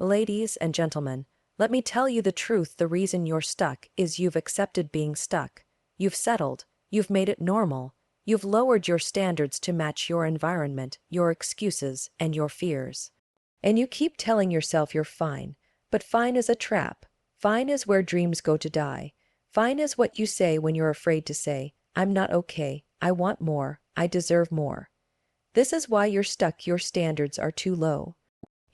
Ladies and gentlemen, let me tell you the truth. The reason you're stuck is you've accepted being stuck. You've settled. You've made it normal. You've lowered your standards to match your environment, your excuses, and your fears. And you keep telling yourself you're fine. But fine is a trap. Fine is where dreams go to die. Fine is what you say when you're afraid to say, I'm not okay. I want more. I deserve more. This is why you're stuck. Your standards are too low.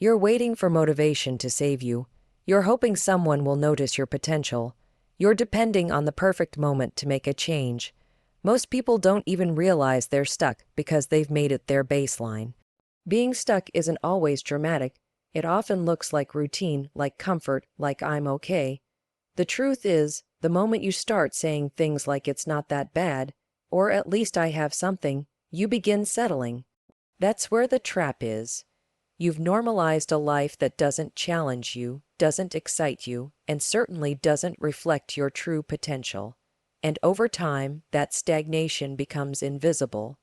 You're waiting for motivation to save you. You're hoping someone will notice your potential. You're depending on the perfect moment to make a change. Most people don't even realize they're stuck because they've made it their baseline. Being stuck isn't always dramatic. It often looks like routine, like comfort, like I'm okay. The truth is, the moment you start saying things like it's not that bad, or at least I have something, you begin settling. That's where the trap is. You've normalized a life that doesn't challenge you, doesn't excite you, and certainly doesn't reflect your true potential. And over time, that stagnation becomes invisible.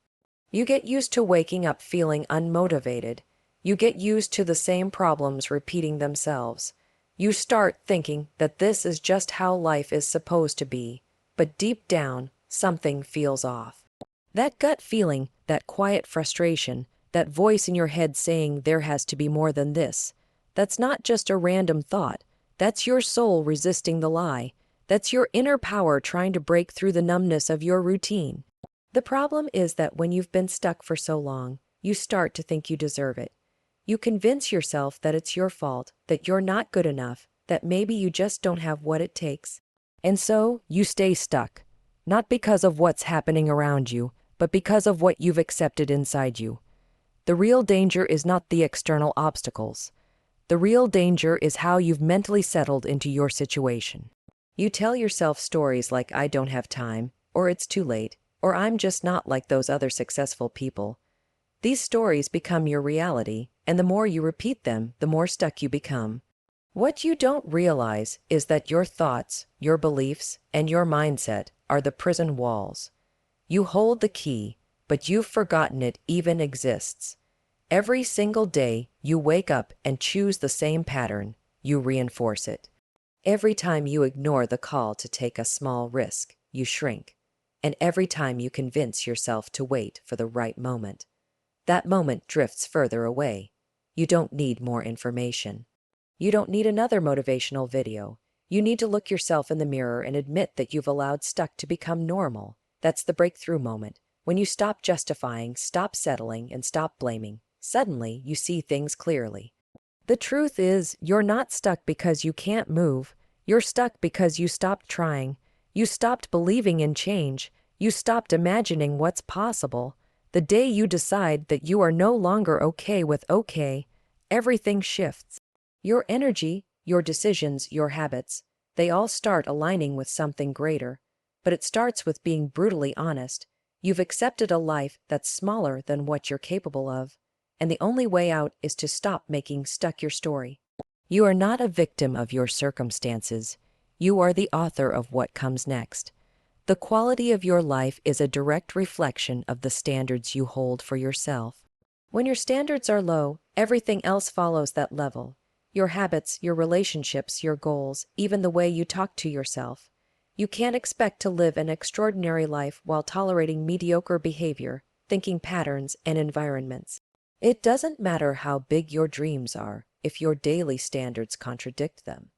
You get used to waking up feeling unmotivated. You get used to the same problems repeating themselves. You start thinking that this is just how life is supposed to be, but deep down, something feels off. That gut feeling, that quiet frustration, that voice in your head saying there has to be more than this, that's not just a random thought. That's your soul resisting the lie. That's your inner power trying to break through the numbness of your routine. The problem is that when you've been stuck for so long, you start to think you deserve it. You convince yourself that it's your fault, that you're not good enough, that maybe you just don't have what it takes. And so, you stay stuck. Not because of what's happening around you, but because of what you've accepted inside you. The real danger is not the external obstacles. The real danger is how you've mentally settled into your situation. You tell yourself stories like I don't have time, or it's too late, or I'm just not like those other successful people. These stories become your reality, and the more you repeat them, the more stuck you become. What you don't realize is that your thoughts, your beliefs, and your mindset are the prison walls. You hold the key, but you've forgotten it even exists. Every single day, you wake up and choose the same pattern, you reinforce it. Every time you ignore the call to take a small risk, you shrink. And every time you convince yourself to wait for the right moment, that moment drifts further away. You don't need more information. You don't need another motivational video. You need to look yourself in the mirror and admit that you've allowed stuck to become normal. That's the breakthrough moment. When you stop justifying, stop settling, and stop blaming, suddenly you see things clearly. The truth is, you're not stuck because you can't move. You're stuck because you stopped trying. You stopped believing in change. You stopped imagining what's possible. The day you decide that you are no longer okay with okay, everything shifts. Your energy, your decisions, your habits, they all start aligning with something greater. But it starts with being brutally honest. You've accepted a life that's smaller than what you're capable of. And the only way out is to stop making stuck your story. You are not a victim of your circumstances. You are the author of what comes next. The quality of your life is a direct reflection of the standards you hold for yourself. When your standards are low, everything else follows that level. Your habits, your relationships, your goals, even the way you talk to yourself. You can't expect to live an extraordinary life while tolerating mediocre behavior, thinking patterns, and environments. It doesn't matter how big your dreams are if your daily standards contradict them.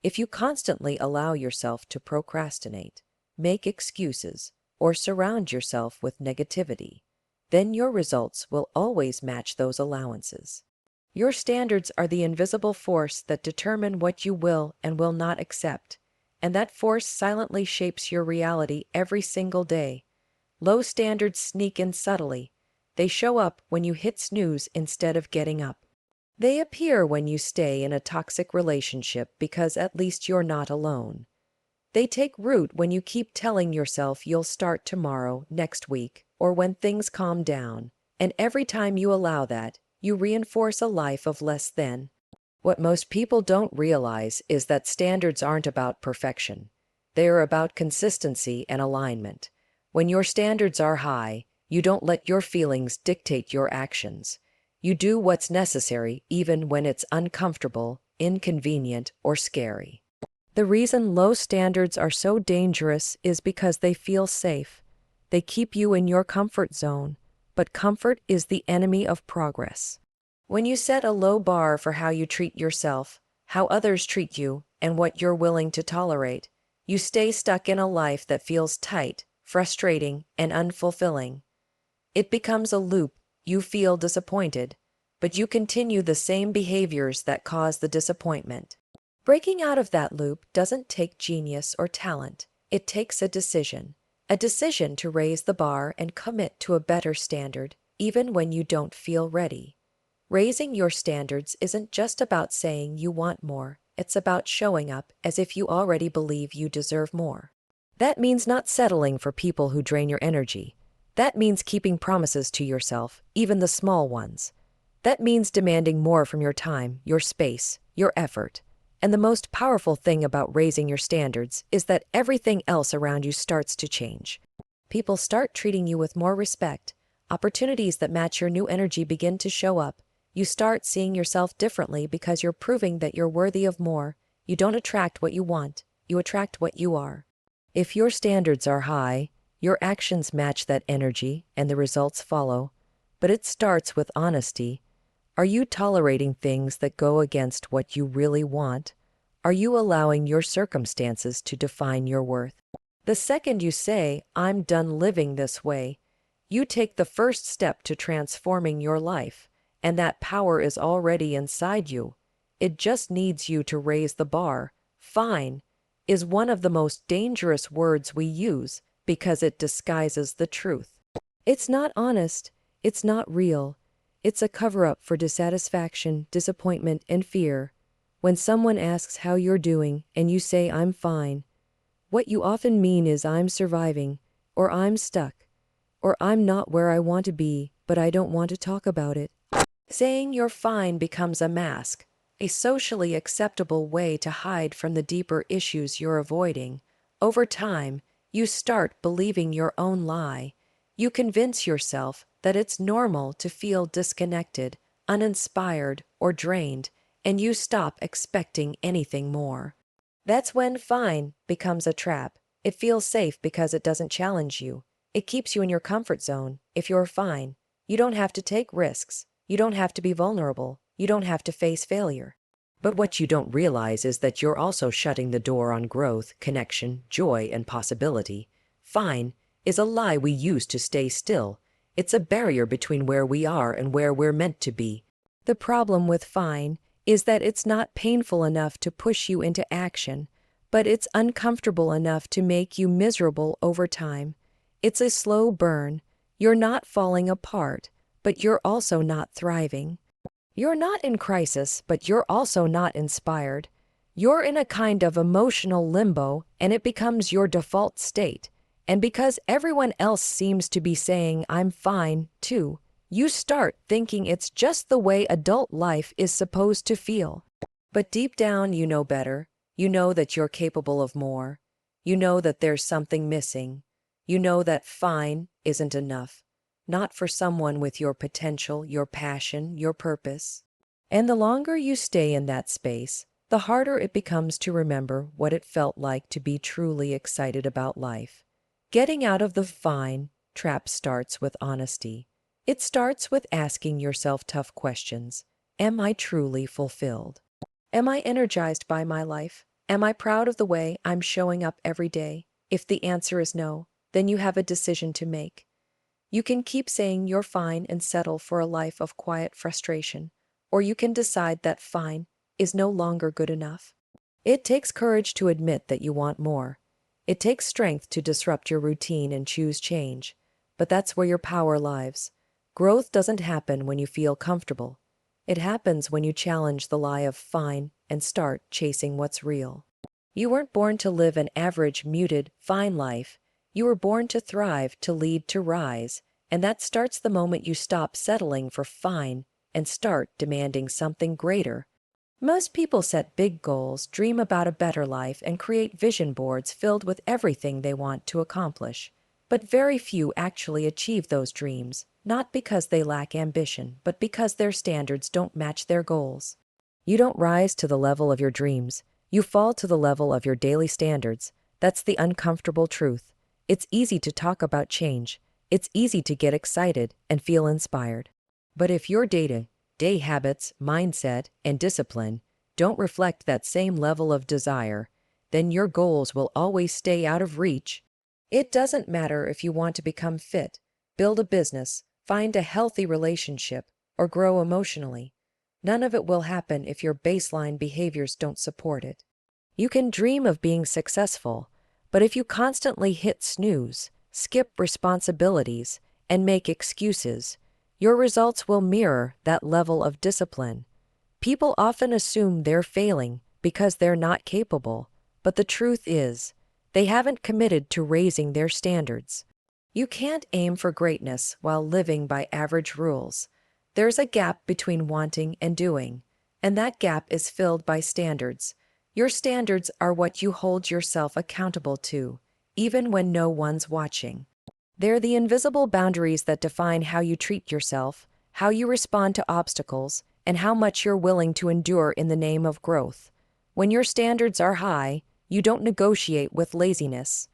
If you constantly allow yourself to procrastinate, make excuses, or surround yourself with negativity, then your results will always match those allowances. Your standards are the invisible force that determine what you will and will not accept, and that force silently shapes your reality every single day. Low standards sneak in subtly. They show up when you hit snooze instead of getting up. They appear when you stay in a toxic relationship because at least you're not alone. They take root when you keep telling yourself you'll start tomorrow, next week, or when things calm down. And every time you allow that, you reinforce a life of less than. What most people don't realize is that standards aren't about perfection. They are about consistency and alignment. When your standards are high, you don't let your feelings dictate your actions. You do what's necessary even when it's uncomfortable, inconvenient, or scary. The reason low standards are so dangerous is because they feel safe. They keep you in your comfort zone, but comfort is the enemy of progress. When you set a low bar for how you treat yourself, how others treat you, and what you're willing to tolerate, you stay stuck in a life that feels tight, frustrating, and unfulfilling. It becomes a loop. You feel disappointed, but you continue the same behaviors that cause the disappointment. Breaking out of that loop doesn't take genius or talent. It takes a decision to raise the bar and commit to a better standard, even when you don't feel ready. Raising your standards isn't just about saying you want more, it's about showing up as if you already believe you deserve more. That means not settling for people who drain your energy. That means keeping promises to yourself, even the small ones. That means demanding more from your time, your space, your effort. And the most powerful thing about raising your standards is that everything else around you starts to change. People start treating you with more respect. Opportunities that match your new energy begin to show up. You start seeing yourself differently because you're proving that you're worthy of more. You don't attract what you want, you attract what you are. If your standards are high, your actions match that energy and the results follow. But it starts with honesty. Are you tolerating things that go against what you really want? Are you allowing your circumstances to define your worth? The second you say, "I'm done living this way," you take the first step to transforming your life, and that power is already inside you. It just needs you to raise the bar. Fine is one of the most dangerous words we use because it disguises the truth. It's not honest. It's not real. It's a cover-up for dissatisfaction, disappointment, and fear. When someone asks how you're doing and you say, "I'm fine," what you often mean is, "I'm surviving," or "I'm stuck," or "I'm not where I want to be, but I don't want to talk about it." Saying you're fine becomes a mask, a socially acceptable way to hide from the deeper issues you're avoiding. Over time, you start believing your own lie. You convince yourself that it's normal to feel disconnected, uninspired, or drained, and you stop expecting anything more. That's when fine becomes a trap. It feels safe because it doesn't challenge you. It keeps you in your comfort zone. If you're fine, you don't have to take risks. You don't have to be vulnerable. You don't have to face failure. But what you don't realize is that you're also shutting the door on growth, connection, joy, and possibility. Fine is a lie we use to stay still. It's a barrier between where we are and where we're meant to be. The problem with fine is that it's not painful enough to push you into action, but it's uncomfortable enough to make you miserable over time. It's a slow burn. You're not falling apart, but you're also not thriving. You're not in crisis, but you're also not inspired. You're in a kind of emotional limbo, and it becomes your default state. And because everyone else seems to be saying, "I'm fine," too, you start thinking it's just the way adult life is supposed to feel. But deep down, you know better. You know that you're capable of more. You know that there's something missing. You know that fine isn't enough. Not for someone with your potential, your passion, your purpose. And the longer you stay in that space, the harder it becomes to remember what it felt like to be truly excited about life. Getting out of the fine trap starts with honesty. It starts with asking yourself tough questions. Am I truly fulfilled? Am I energized by my life? Am I proud of the way I'm showing up every day? If the answer is no, then you have a decision to make. You can keep saying you're fine and settle for a life of quiet frustration, or you can decide that fine is no longer good enough. It takes courage to admit that you want more. It takes strength to disrupt your routine and choose change, but that's where your power lies. Growth doesn't happen when you feel comfortable. It happens when you challenge the lie of fine and start chasing what's real. You weren't born to live an average, muted, fine life. You were born to thrive, to lead, to rise, and that starts the moment you stop settling for fine and start demanding something greater. Most people set big goals, dream about a better life, and create vision boards filled with everything they want to accomplish. But very few actually achieve those dreams, not because they lack ambition, but because their standards don't match their goals. You don't rise to the level of your dreams, you fall to the level of your daily standards. That's the uncomfortable truth. It's easy to talk about change. It's easy to get excited and feel inspired. But if your day-to-day habits, mindset, and discipline don't reflect that same level of desire, then your goals will always stay out of reach. It doesn't matter if you want to become fit, build a business, find a healthy relationship, or grow emotionally. None of it will happen if your baseline behaviors don't support it. You can dream of being successful, but if you constantly hit snooze, skip responsibilities, and make excuses, your results will mirror that level of discipline. People often assume they're failing because they're not capable, but the truth is, they haven't committed to raising their standards. You can't aim for greatness while living by average rules. There's a gap between wanting and doing, and that gap is filled by standards. Your standards are what you hold yourself accountable to, even when no one's watching. They're the invisible boundaries that define how you treat yourself, how you respond to obstacles, and how much you're willing to endure in the name of growth. When your standards are high, you don't negotiate with laziness.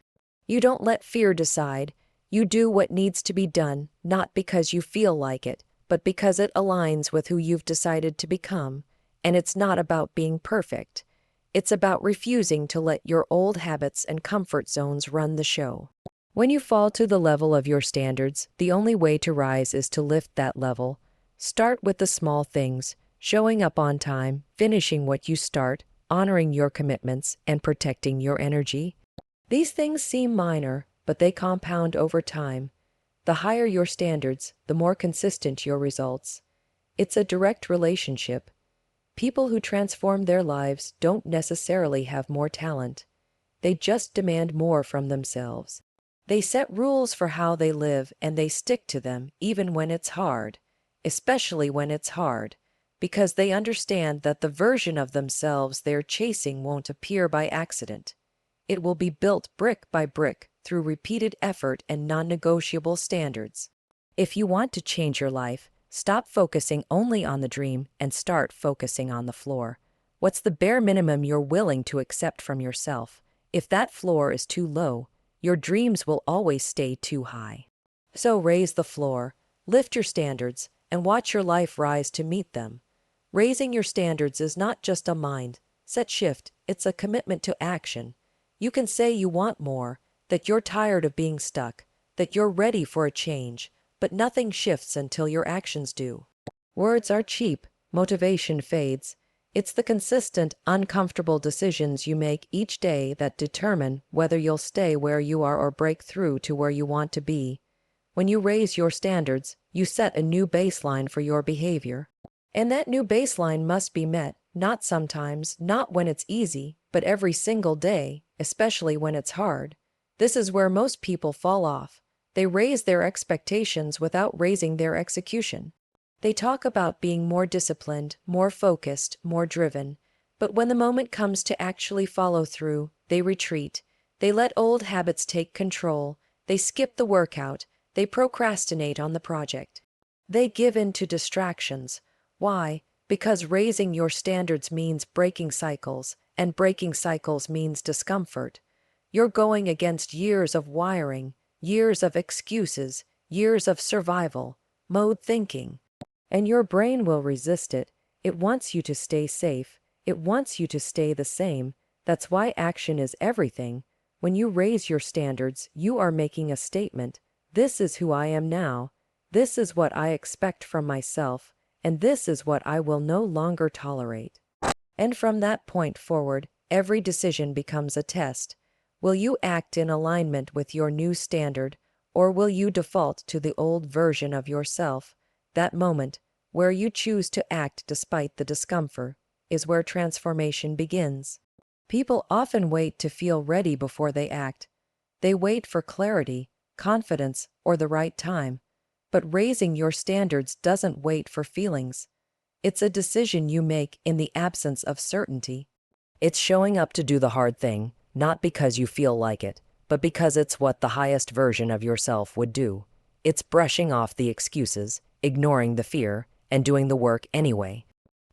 You don't let fear decide. You do what needs to be done, not because you feel like it, but because it aligns with who you've decided to become. And it's not about being perfect. It's about refusing to let your old habits and comfort zones run the show. When you fall to the level of your standards, the only way to rise is to lift that level. Start with the small things, showing up on time, finishing what you start, honoring your commitments, and protecting your energy. These things seem minor, but they compound over time. The higher your standards, the more consistent your results. It's a direct relationship. People who transform their lives don't necessarily have more talent. They just demand more from themselves. They set rules for how they live and they stick to them even when it's hard, especially when it's hard, because they understand that the version of themselves they're chasing won't appear by accident. It will be built brick by brick through repeated effort and non-negotiable standards. If you want to change your life, stop focusing only on the dream and start focusing on the floor. What's the bare minimum you're willing to accept from yourself? If that floor is too low, your dreams will always stay too high. So raise the floor, lift your standards, and watch your life rise to meet them. Raising your standards is not just a mindset shift, it's a commitment to action. You can say you want more, that you're tired of being stuck, that you're ready for a change, but nothing shifts until your actions do. Words are cheap, motivation fades. It's the consistent, uncomfortable decisions you make each day that determine whether you'll stay where you are or break through to where you want to be. When you raise your standards, you set a new baseline for your behavior. And that new baseline must be met, not sometimes, not when it's easy, but every single day, especially when it's hard. This is where most people fall off. They raise their expectations without raising their execution. They talk about being more disciplined, more focused, more driven, but when the moment comes to actually follow through, they retreat. They let old habits take control. They skip the workout. They procrastinate on the project. They give in to distractions. Why? Because raising your standards means breaking cycles, and breaking cycles means discomfort. You're going against years of wiring, years of excuses, years of survival mode thinking. And your brain will resist it. It wants you to stay safe. It wants you to stay the same. That's why action is everything. When you raise your standards, you are making a statement. This is who I am now. This is what I expect from myself. And this is what I will no longer tolerate. And from that point forward, every decision becomes a test. Will you act in alignment with your new standard, or will you default to the old version of yourself? That moment, where you choose to act despite the discomfort, is where transformation begins. People often wait to feel ready before they act. They wait for clarity, confidence, or the right time. But raising your standards doesn't wait for feelings. It's a decision you make in the absence of certainty. It's showing up to do the hard thing, not because you feel like it, but because it's what the highest version of yourself would do. It's brushing off the excuses, ignoring the fear, and doing the work anyway.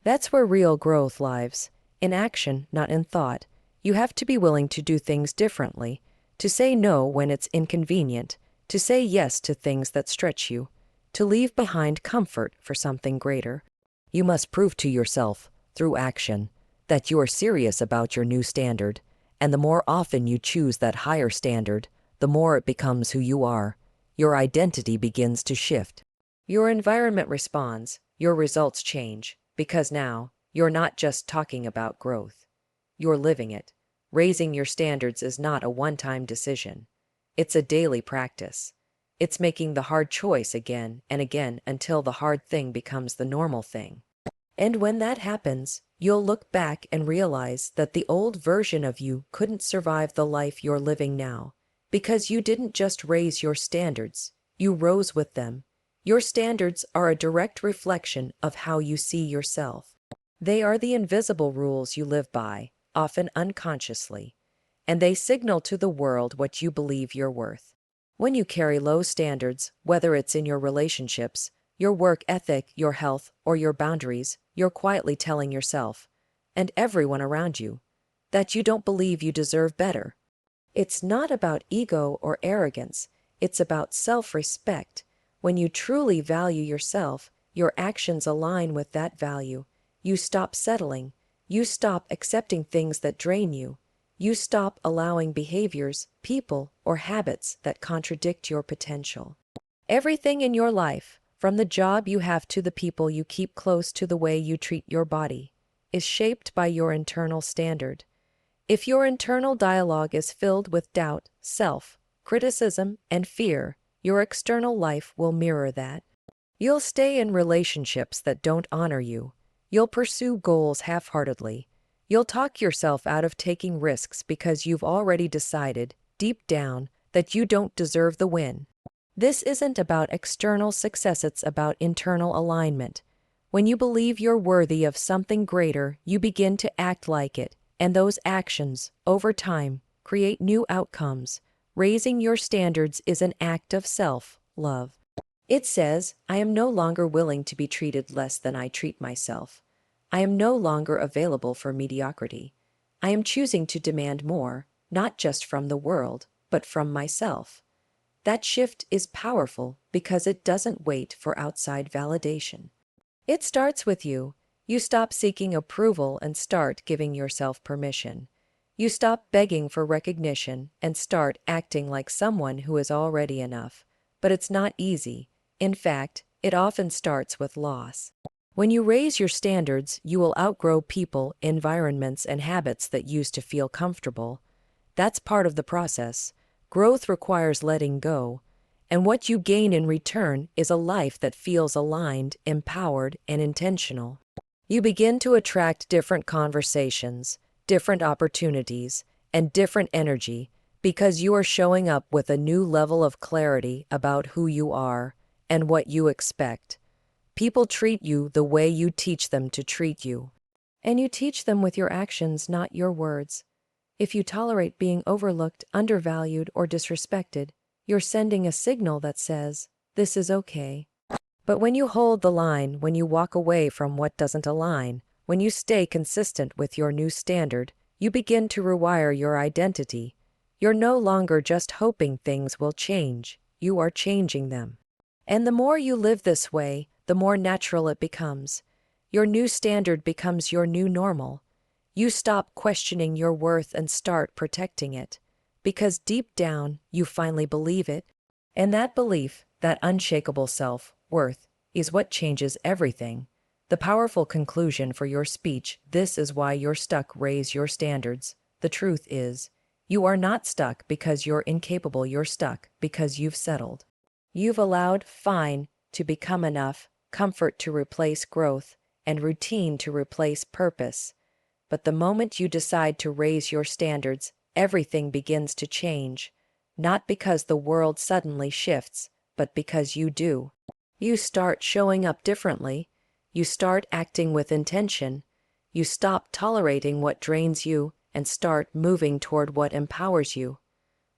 That's where real growth lives, in action, not in thought. You have to be willing to do things differently, to say no when it's inconvenient, to say yes to things that stretch you, to leave behind comfort for something greater. You must prove to yourself, through action, that you are serious about your new standard, and the more often you choose that higher standard, the more it becomes who you are. Your identity begins to shift. Your environment responds, your results change, because now, you're not just talking about growth. You're living it. Raising your standards is not a one-time decision. It's a daily practice. It's making the hard choice again and again until the hard thing becomes the normal thing. And when that happens, you'll look back and realize that the old version of you couldn't survive the life you're living now, because you didn't just raise your standards, you rose with them. Your standards are a direct reflection of how you see yourself. They are the invisible rules you live by, often unconsciously, and they signal to the world what you believe you're worth. When you carry low standards, whether it's in your relationships, your work ethic, your health, or your boundaries, you're quietly telling yourself, and everyone around you, that you don't believe you deserve better. It's not about ego or arrogance, it's about self-respect. When you truly value yourself, your actions align with that value. You stop settling. You stop accepting things that drain you. You stop allowing behaviors, people, or habits that contradict your potential. Everything in your life, from the job you have to the people you keep close to the way you treat your body, is shaped by your internal standard. If your internal dialogue is filled with doubt, self-criticism, and fear, your external life will mirror that. You'll stay in relationships that don't honor you. You'll pursue goals half-heartedly. You'll talk yourself out of taking risks because you've already decided, deep down, that you don't deserve the win. This isn't about external success, it's about internal alignment. When you believe you're worthy of something greater, you begin to act like it, and those actions, over time, create new outcomes. Raising your standards is an act of self-love. It says, I am no longer willing to be treated less than I treat myself. I am no longer available for mediocrity. I am choosing to demand more, not just from the world, but from myself. That shift is powerful because it doesn't wait for outside validation. It starts with you. You stop seeking approval and start giving yourself permission. You stop begging for recognition and start acting like someone who is already enough. But it's not easy. In fact, it often starts with loss. When you raise your standards, you will outgrow people, environments, and habits that used to feel comfortable. That's part of the process. Growth requires letting go, and what you gain in return is a life that feels aligned, empowered, and intentional. You begin to attract different conversations, different opportunities, and different energy because you are showing up with a new level of clarity about who you are and what you expect. People treat you the way you teach them to treat you. And you teach them with your actions, not your words. If you tolerate being overlooked, undervalued, or disrespected, you're sending a signal that says, this is okay. But when you hold the line, when you walk away from what doesn't align, when you stay consistent with your new standard, you begin to rewire your identity. You're no longer just hoping things will change, you are changing them. And the more you live this way, the more natural it becomes. Your new standard becomes your new normal. You stop questioning your worth and start protecting it. Because deep down, you finally believe it. And that belief, that unshakable self-worth, is what changes everything. The powerful conclusion for your speech, this is why you're stuck, raise your standards. The truth is, you are not stuck because you're incapable, you're stuck because you've settled. You've allowed fine to become enough, comfort to replace growth, and routine to replace purpose. But the moment you decide to raise your standards, everything begins to change. Not because the world suddenly shifts, but because you do. You start showing up differently. You start acting with intention. You stop tolerating what drains you and start moving toward what empowers you.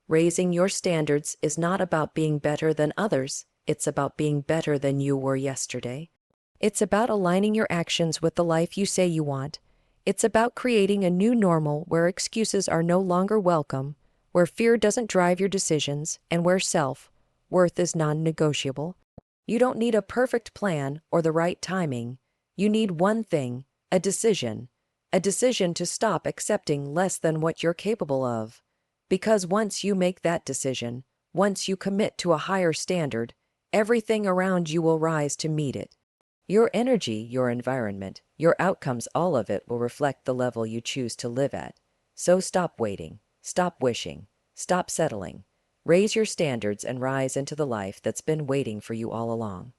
Raising your standards is not about being better than others, it's about being better than you were yesterday. It's about aligning your actions with the life you say you want. It's about creating a new normal where excuses are no longer welcome, where fear doesn't drive your decisions, and where self-worth is non-negotiable. You don't need a perfect plan or the right timing. You need one thing, a decision. A decision to stop accepting less than what you're capable of. Because once you make that decision, once you commit to a higher standard, everything around you will rise to meet it. Your energy, your environment, your outcomes, all of it will reflect the level you choose to live at. So stop waiting, stop wishing, stop settling. Raise your standards and rise into the life that's been waiting for you all along.